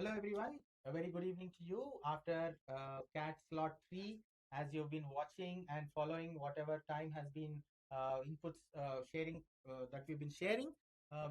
Hello everyone, a very good evening to you after CAT slot 3, as you've been watching and following whatever time has been inputs sharing that we've been sharing.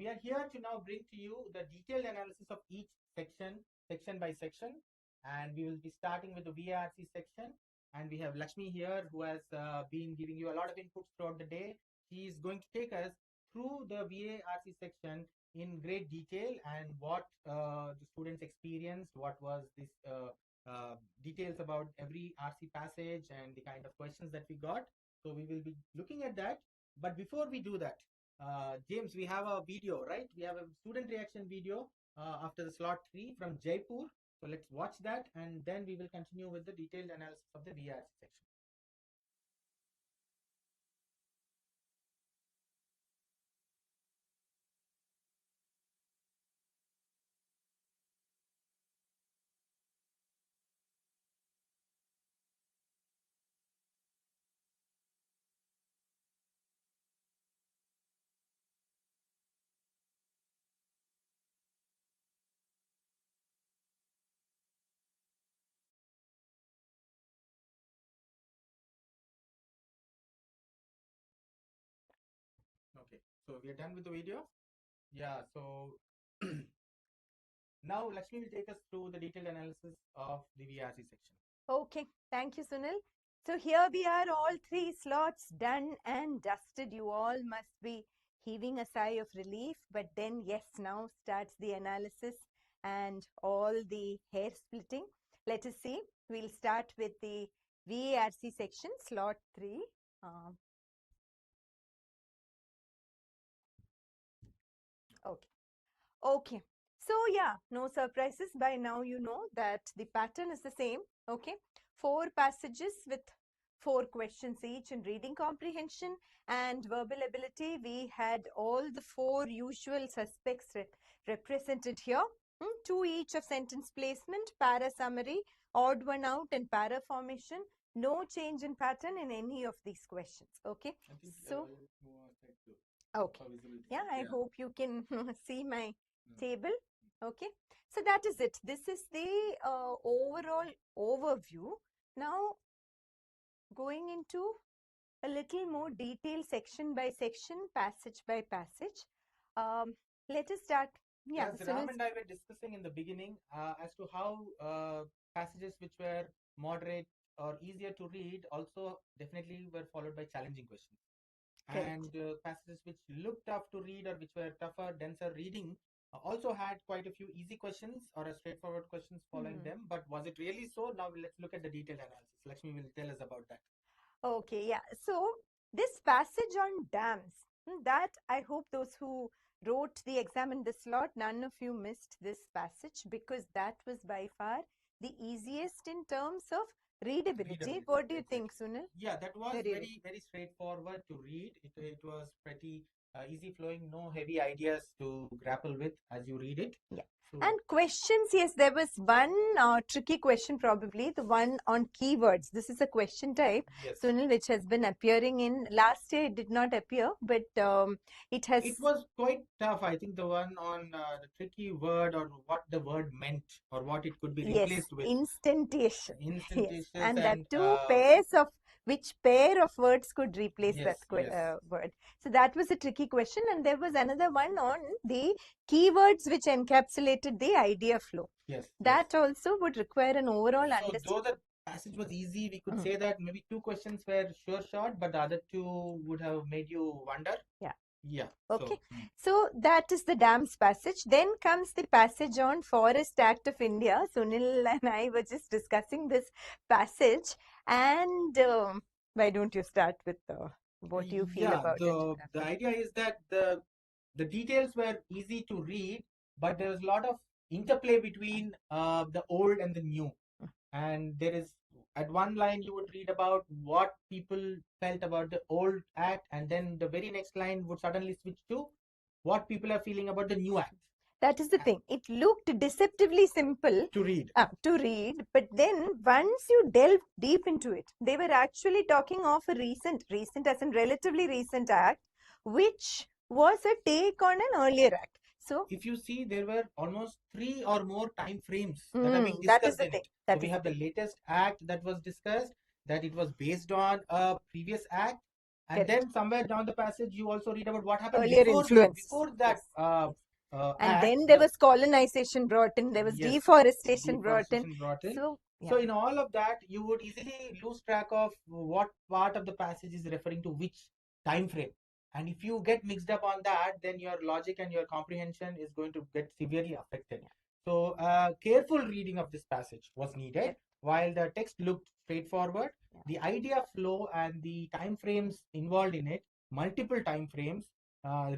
We are here to now bring to you the detailed analysis of each section by section, and we will be starting with the VARC section. And we have Lakshmi here, who has been giving you a lot of inputs throughout the day. She is going to take us through the VARC section in great detail and what the students experienced, what was this details about every RC passage and the kind of questions that we got. So we will be looking at that. But before we do that, James, we have a video, right? We have a student reaction video after the slot 3 from Jaipur. So let's watch that, and then we will continue with the detailed analysis of the VRC section. Okay, so we are done with the video. Yeah, so now Lakshmi will take us through the detailed analysis of the VRC section. Okay, thank you, Sunil. So here we are, all 3 slots done and dusted. You all must be heaving a sigh of relief. But then, yes, now starts the analysis and all the hair splitting. Let us see. We'll start with the VARC section, slot 3. Okay. So yeah, no surprises. By now you know that the pattern is the same. Okay. 4 passages with 4 questions each in reading comprehension and verbal ability. We had all the 4 usual suspects represented here. 2 each of sentence placement, para summary, odd one out, and para formation. No change in pattern in any of these questions. Okay. So okay. Yeah, I hope you can see my table. Okay, so that is it. This is the overall overview. Now going into a little more detail, section by section, passage by passage. Let us start. Yeah, yes, Ram and I were discussing in the beginning as to how passages which were moderate or easier to read also definitely were followed by challenging questions. Correct. And passages which looked tough to read or which were tougher, denser reading also had quite a few easy questions or a straightforward questions following them. But was it really so? Now let's look at the detailed analysis. Lakshmi will tell us about that. Okay, yeah. So this passage on dams, that I hope those who wrote the exam in this slot, none of you missed this passage, because that was by far the easiest in terms of readability. What do you think, Sunil? Yeah, that was very straightforward to read. It was pretty easy flowing, no heavy ideas to grapple with as you read it. Yeah. And questions, yes, there was one tricky question, probably the one on keywords. This is a question type, yes, Sunil, which has been appearing in last year. It did not appear, but it has. It was quite tough. I think the one on the tricky word or what the word meant or what it could be replaced with. Instantation. Instantation. Yes. And that 2 pairs of which pair of words could replace that word. So that was a tricky question. And there was another one on the keywords which encapsulated the idea flow. Yes. That also would require an overall understanding. Though the passage was easy, we could say that maybe 2 questions were sure shot, but the other 2 would have made you wonder. Yeah. Yeah. Okay. So that is the dams passage. Then comes the passage on Forest Act of India. Sunil and I were just discussing this passage. And why don't you start with what you feel about it? The idea is that the details were easy to read, but there was a lot of interplay between the old and the new. And there is, at one line you would read about what people felt about the old act, and then the very next line would suddenly switch to what people are feeling about the new act. That is the thing. It looked deceptively simple to read. But then once you delve deep into it, they were actually talking of a recent as in relatively recent act, which was a take on an earlier act. So if you see, there were almost 3 or more time frames that are being that is discussed the in thing. it. So That we is have the the thing. latest act that was discussed, that it was based on a previous act, and Correct. then somewhere down the passage you also read about what happened Earlier before influence. before that Yes. And act. then there was colonization brought in, there was Yes, deforestation brought in. deforestation brought in. So, So yeah. in all of that, you would easily lose track of what part of the passage is referring to which time frame. And if you get mixed up on that, then your logic and your comprehension is going to get severely affected. Yeah. So careful reading of this passage was needed. Correct. While the text looked straightforward, Yeah. the idea flow and the time frames involved in it, multiple time frames,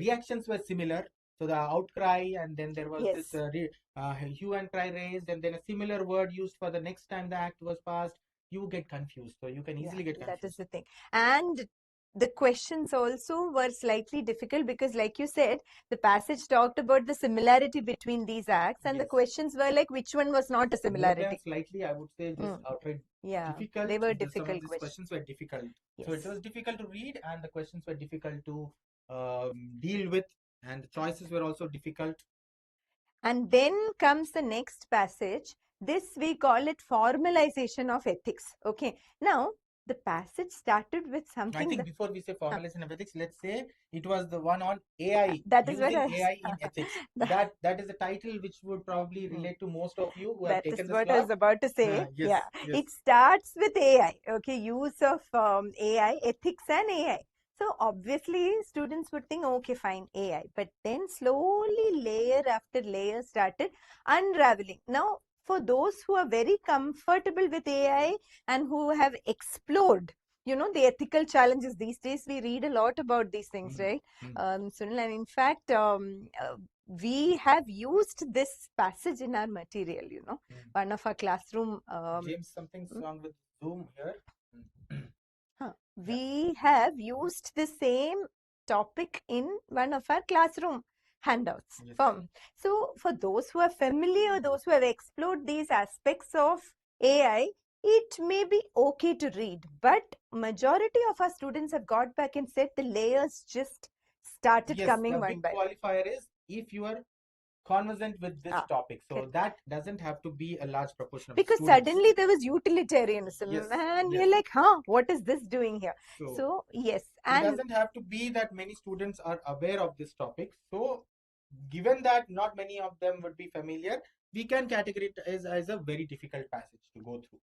reactions were similar. So the outcry, and then there was Yes. this hue and cry raised, and then a similar word used for the next time the act was passed. You get confused. So you can easily get confused. That is the thing. And the questions also were slightly difficult because, like you said, the passage talked about the similarity between these acts, and the Yes. questions were like, which one was not a More than similarity? slightly, I would say just outright Yeah, difficult. they were Some of difficult these questions. questions were difficult. So it Yes. was difficult to read, and the questions were difficult to deal with, and the choices were also difficult. And then comes the next passage. This we call it formalization of ethics. Okay. Now, the passage started with I something think that, before we say formalization of ethics, let's say it was the one on AI, that is what using I, AI in ethics. That is a title which would probably relate to most of you who have that is taken the what I slot. was about to say. Yes, Yeah, yes. it starts with AI. Okay, use of AI, ethics and AI. So obviously students would think, okay, fine, AI. But then slowly layer after layer started unraveling. Now, for those who are very comfortable with AI and who have explored, the ethical challenges these days, we read a lot about these things, right? Sunil, and in fact, we have used this passage in our material, one of our classroom. James, something's wrong with Zoom here. We have used the same topic in one of our classroom handouts. Yes. So, for those who are familiar, those who have explored these aspects of AI, it may be okay to read, but majority of our students have got back and said the layers just started Yes, coming the one big by one. qualifier is if you are conversant with this topic. So correct. that doesn't have to be a large proportion of Because students. suddenly there was utilitarianism, Yes, and yes. you're like, what is this doing here? So yes, it and doesn't have to be that many students are aware of this topic. So given that not many of them would be familiar, we can categorize as a very difficult passage to go through.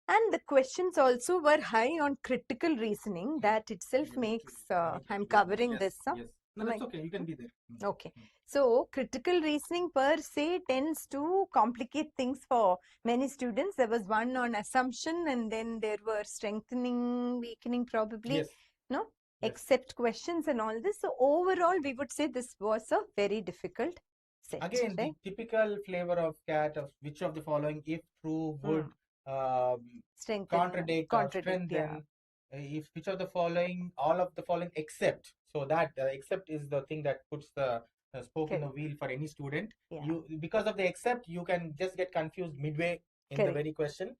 And the questions also were high on critical reasoning. That itself makes, I'm covering this. Yes. No, that's okay. You can be there. Okay. So, critical reasoning per se tends to complicate things for many students. There was one on assumption, and then there were strengthening, weakening, probably. Yes. No? Yes. Except questions and all this. So, overall, we would say this was a very difficult set. Again, right? The typical flavor of CAT of which of the following, if true, would contradict or strengthen. If which of the following, all of the following except. So that except is the thing that puts the spoke in the wheel for any student. You, because of the except, you can just get confused midway in the very question.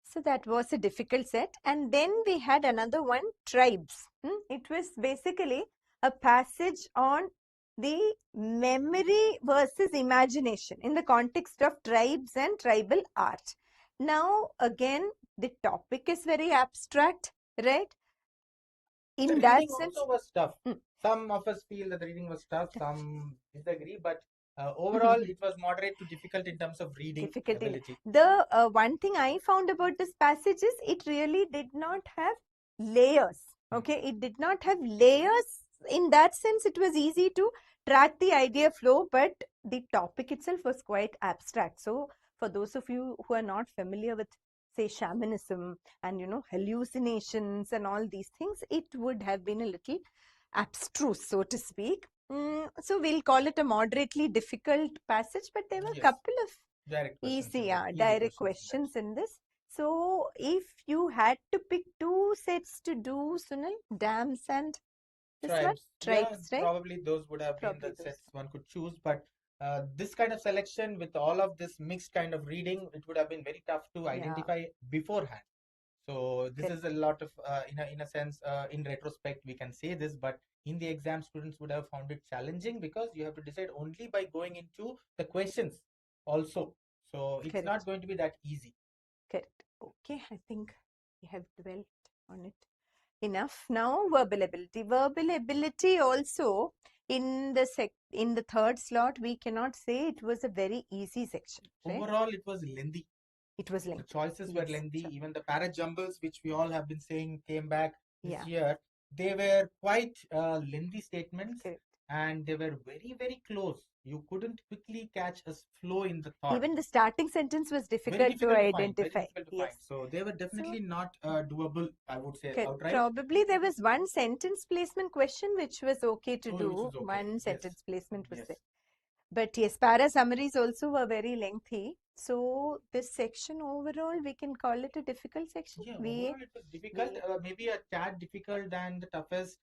So that was a difficult set. And then we had another one, tribes. It was basically a passage on the memory versus imagination in the context of tribes and tribal art. Now, again, the topic is very abstract, right? In the that reading sense, also was tough. Some of us feel that the reading was tough, some disagree, but overall it was moderate to difficult in terms of reading ability. The one thing I found about this passage is it really did not have layers. Okay, it did not have layers. In that sense, it was easy to track the idea flow, but the topic itself was quite abstract. So, for those of you who are not familiar with, say, shamanism and hallucinations and all these things, it would have been a little abstruse, so to speak. So we'll call it a moderately difficult passage, but there were a couple of direct questions in this. So if you had to pick two sets to do, Sunil, dams and tribes, right? Probably those would have been the sets one could choose, but this kind of selection with all of this mixed kind of reading, it would have been very tough to identify beforehand. So this is a lot of, in a sense, in retrospect, we can say this, but in the exam, students would have found it challenging because you have to decide only by going into the questions also. So it's not going to be that easy. Correct. Okay, I think we have dwelt on it enough. Now, verbal ability. Verbal ability also in the third slot, we cannot say it was a very easy section. Right? Overall, it was lengthy. It was lengthy. The choices were lengthy. Even the para jumbles, which we all have been saying came back this year, they were quite lengthy statements. Correct. And they were very, very close. You couldn't quickly catch a flow in the thought. Even the starting sentence was difficult, Very difficult to find, identify. very difficult to find. So they were definitely not doable, I would say, outright. Probably there was one sentence placement question which was okay to Oh, do. which is okay. One Yes. sentence placement was Yes. there. But yes, para summaries also were very lengthy. So this section overall, we can call it a difficult section. Yeah, overall it was difficult. Maybe a tad difficult than the toughest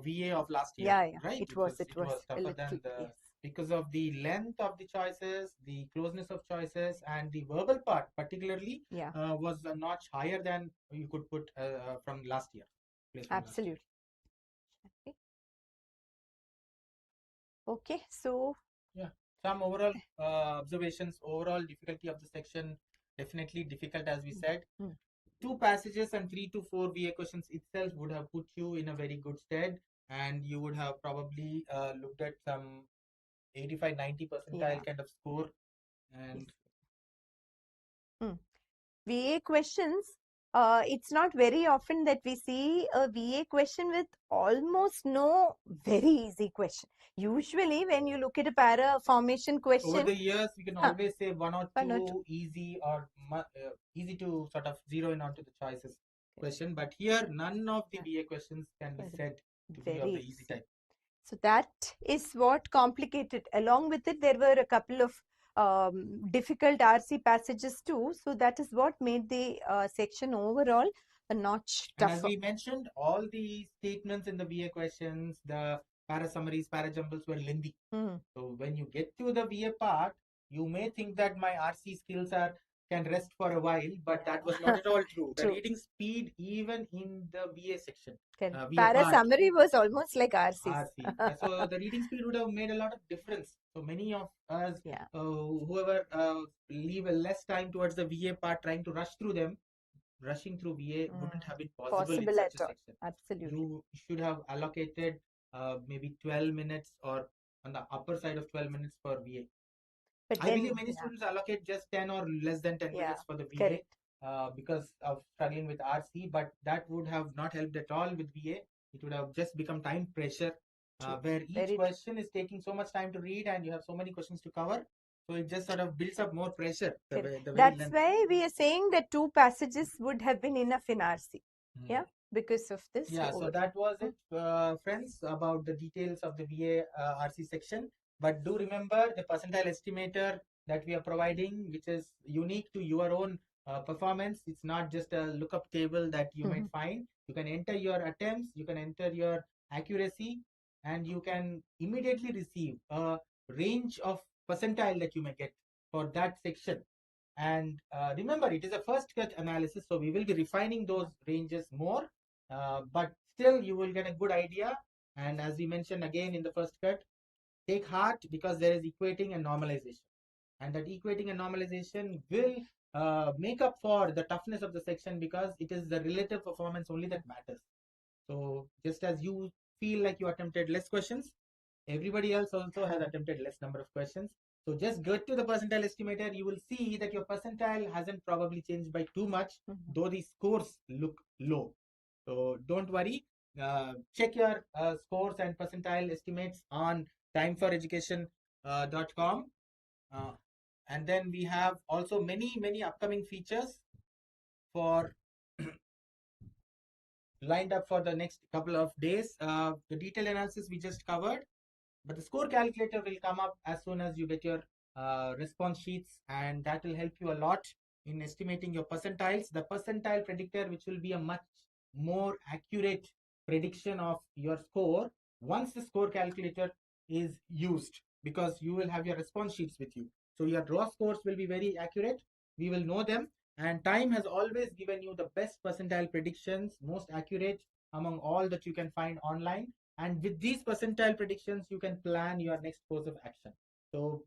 VA of last year. Yeah, Right? it was tougher than the because of the length of the choices, the closeness of choices, and the verbal part particularly was a notch higher than you could put from last year. Absolutely. Okay, so yeah, some overall observations. Overall difficulty of the section, definitely difficult, as we said. 2 passages and 3 to 4 VA questions itself would have put you in a very good stead, and you would have probably looked at some 85-90 percentile kind of score. And VA questions, it's not very often that we see a VA question with almost no very easy question. Usually when you look at a para formation question, over the years, we can always say one or two easy or easy to sort of zero in onto the choices question. But here, none of the VA questions can be said to be of the easy type. So that is what complicated. Along with it, there were a couple of difficult RC passages too. So that is what made the section overall a notch tougher. And as we mentioned, all the statements in the VA questions, the para summaries, para jumbles were lengthy. So when you get to the VA part, you may think that my RC skills can rest for a while, but that was not at all true. The reading speed, even in the VA section, para summary was almost like RC. So the reading speed would have made a lot of difference. So many of us, whoever leave a less time towards the VA part, trying to rush through them, rushing through VA wouldn't have been possible in such a section. Absolutely. You should have allocated maybe 12 minutes or on the upper side of 12 minutes for VA. But I believe many students allocate just 10 or less than 10 minutes for the VA because of struggling with RC, but that would have not helped at all with VA. It would have just become time pressure where each question is taking so much time to read and you have so many questions to cover. So it just sort of builds up more pressure. That's why we are saying that 2 passages would have been enough in RC. Yeah, because of this. Yeah, so that was it, friends, about the details of the VA RC section. But do remember the percentile estimator that we are providing, which is unique to your own performance. It's not just a lookup table that you might find. You can enter your attempts, you can enter your accuracy, and you can immediately receive a range of percentile that you may get for that section. And remember, it is a first cut analysis, so we will be refining those ranges more, but still you will get a good idea. And as we mentioned again in the first cut, take heart because there is equating and normalization. And that equating and normalization will make up for the toughness of the section because it is the relative performance only that matters. So just as you feel like you attempted less questions, everybody else also has attempted less number of questions. So just get to the percentile estimator. You will see that your percentile hasn't probably changed by too much, though the scores look low. So don't worry. Check your scores and percentile estimates on timeforeducation.com. And then we have also many upcoming features for lined up for the next couple of days. The detailed analysis we just covered, but the score calculator will come up as soon as you get your response sheets, and that will help you a lot in estimating your percentiles. The percentile predictor, which will be a much more accurate prediction of your score once the score calculator is used, because you will have your response sheets with you. So your raw scores will be very accurate. We will know them. And Time has always given you the best percentile predictions, most accurate among all that you can find online. And with these percentile predictions, you can plan your next course of action. So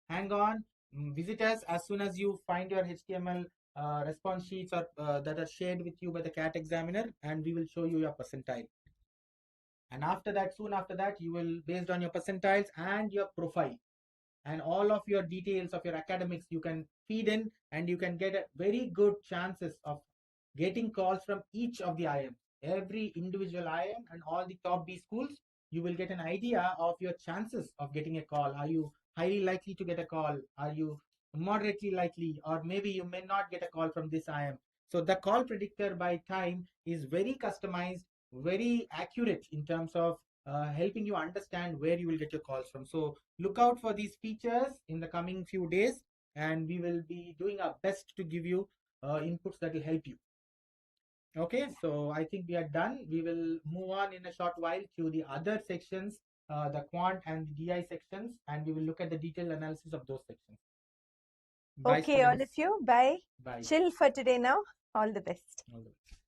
hang on, visit us as soon as you find your HTML response sheets or that are shared with you by the CAT examiner, and we will show you your percentile. And after that, soon after that, you will, based on your percentiles and your profile and all of your details of your academics, you can feed in and you can get a very good chances of getting calls from each of the IM. Every individual IM and all the top B schools, you will get an idea of your chances of getting a call. Are you highly likely to get a call? Are you moderately likely? Or maybe you may not get a call from this IM. So the call predictor by time is very customized, very accurate in terms of helping you understand where you will get your calls from. So look out for these features in the coming few days, and we will be doing our best to give you inputs that will help you. Okay, so I think we are done. We will move on in a short while to the other sections, the quant and the DI sections, and we will look at the detailed analysis of those sections. Bye, Okay, all students. of you. Bye. Bye. Chill for today now. All the best. All the best.